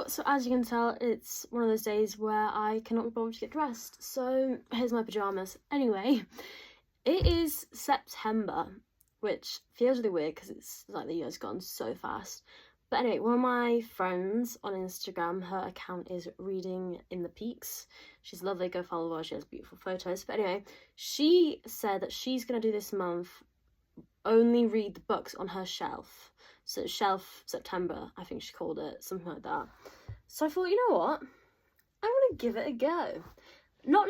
So as you can tell, it's one of those days where I cannot be bothered to get dressed. So here's my pyjamas. Anyway, it is September, which feels really weird because it's like the year's gone so fast. But anyway, one of my friends on Instagram, her account is Reading in the Peaks. She's lovely, go follow her, she has beautiful photos. But anyway, she said that she's going to do this month only read the books on her shelf. So shelf September, I think she called it, something like that. So I thought, you know what? I'm going to give it a go. I won't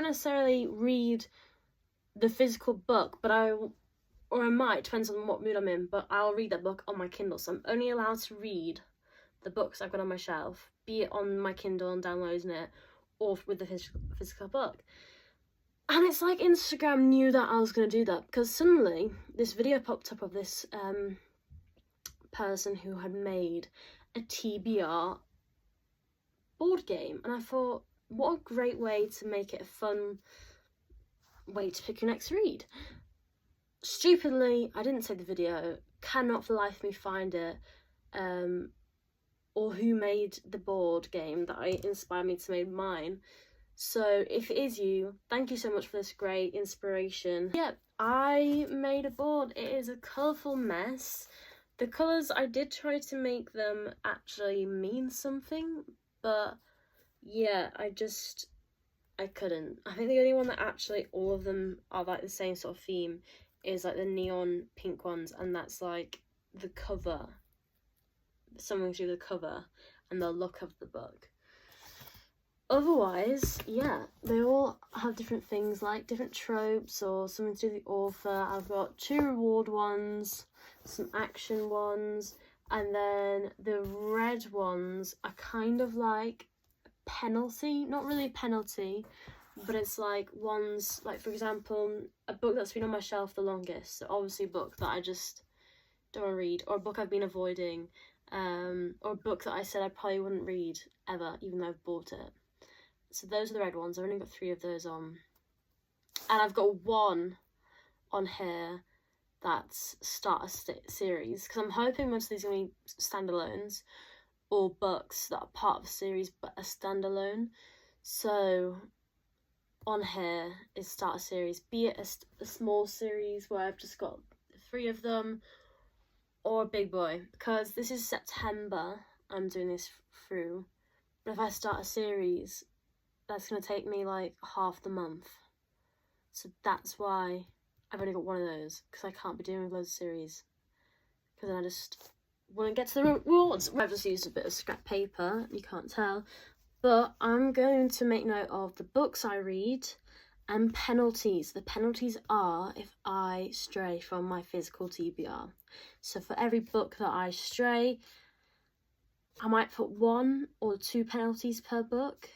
necessarily read the physical book, but I might, depends on what mood I'm in, but I'll read that book on my Kindle. So I'm only allowed to read the books I've got on my shelf, be it on my Kindle and downloading it, or with the physical book. And it's like Instagram knew that I was going to do that, because suddenly this video popped up of this person who had made a TBR board game. And I thought, what a great way to make it a fun way to pick your next read. Stupidly, I didn't save the video, cannot for the life of me find it, or who made the board game that inspired me to make mine. So if it is you, thank you so much for this great inspiration. Yeah, I made a board. It is a colourful mess. The colours, I did try to make them actually mean something, but yeah, I couldn't. I think the only one that actually all of them are like the same sort of theme is like the neon pink ones, and that's like the cover. Someone do the cover and the look of the book. Otherwise, yeah, they all have different things, like different tropes or something to do with the author. I've got 2 reward ones, some action ones, and then the red ones are kind of like penalty, not really a penalty, but it's like ones, like for example, a book that's been on my shelf the longest, so obviously a book that I just don't want to read, or a book I've been avoiding, or a book that I said I probably wouldn't read ever, even though I've bought it. So those are the red ones. I've only got 3 of those on. And I've got 1 on here that's start a series, because I'm hoping most of these are going to be standalones, or books that are part of a series but a standalone. So on here is start a series, be it a small series where I've just got 3 of them, or a big boy, because this is September I'm doing this through, but if I start a series, that's going to take me like half the month. So that's why I've only got 1 of those, because I can't be doing loads of series, because then I just wouldn't get to the rewards. I've just used a bit of scrap paper, you can't tell, but I'm going to make note of the books I read and penalties. The penalties are if I stray from my physical TBR. So for every book that I stray, I might put 1 or 2 penalties per book.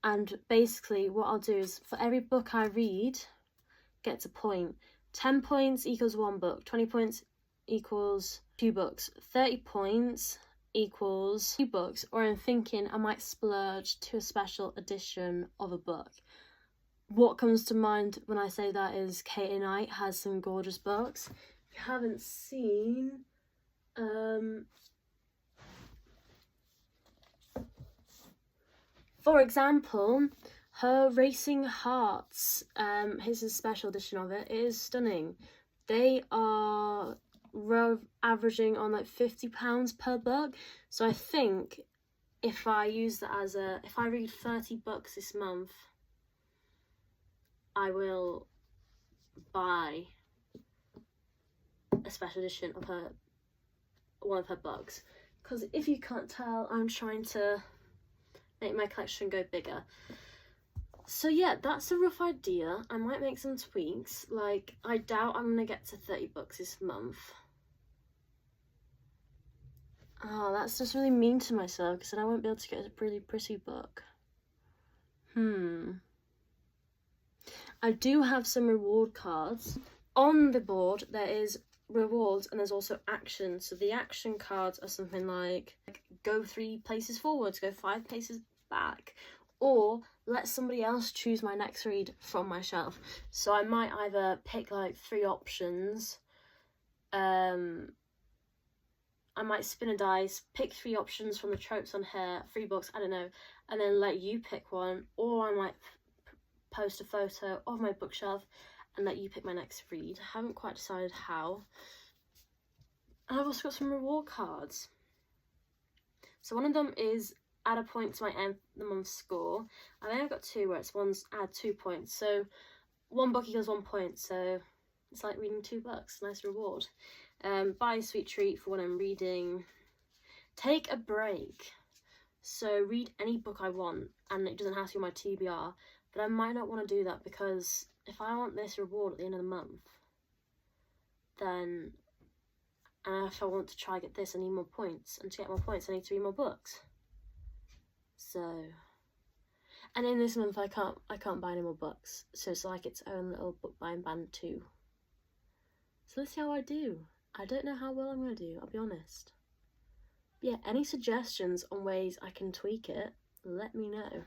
And basically what I'll do is for every book I read gets a point. 10 points equals 1 book, 20 points equals 2 books, 30 points equals 2 books, or I'm thinking I might splurge to a special edition of a book. What comes to mind when I say that is Katie Knight has some gorgeous books. If you haven't seen, for example, her Racing Hearts, here's a special edition of it. It is stunning. They are averaging on like £50 per book. So I think if I use that as if I read 30 books this month, I will buy a special edition of one of her books. Because if you can't tell, I'm trying to make my collection go bigger. So yeah, that's a rough idea. I might make some tweaks. Like, I doubt I'm gonna get to 30 books this month. Oh, that's just really mean to myself, because then I won't be able to get a really pretty book. I do have some reward cards. On the board, there is rewards and there's also action. So the action cards are something like go 3 places forwards, go 5 places back, or let somebody else choose my next read from my shelf. So I might either pick like 3 options, I I might spin a dice, pick 3 options from the tropes on here, 3 books, I don't know, and then let you pick one, or I might post a photo of my bookshelf and let you pick my next read. I haven't quite decided how. And I've also got some reward cards. So one of them is add a point to my end of the month score. And then I've got 2 where it's one's add 2 points. So 1 book equals 1 point. So it's like reading 2 books. Nice reward. Buy a sweet treat for when I'm reading. Take a break. So read any book I want, and it doesn't have to be my TBR. But I might not want to do that because if I want this reward at the end of the month, then, and if I want to try get this, I need more points, and to get more points I need to read more books. So, and in this month I can't buy any more books, so it's like its own little book buying band too. So let's see how I do. I don't know how well I'm going to do, I'll be honest. But yeah, any suggestions on ways I can tweak it, let me know.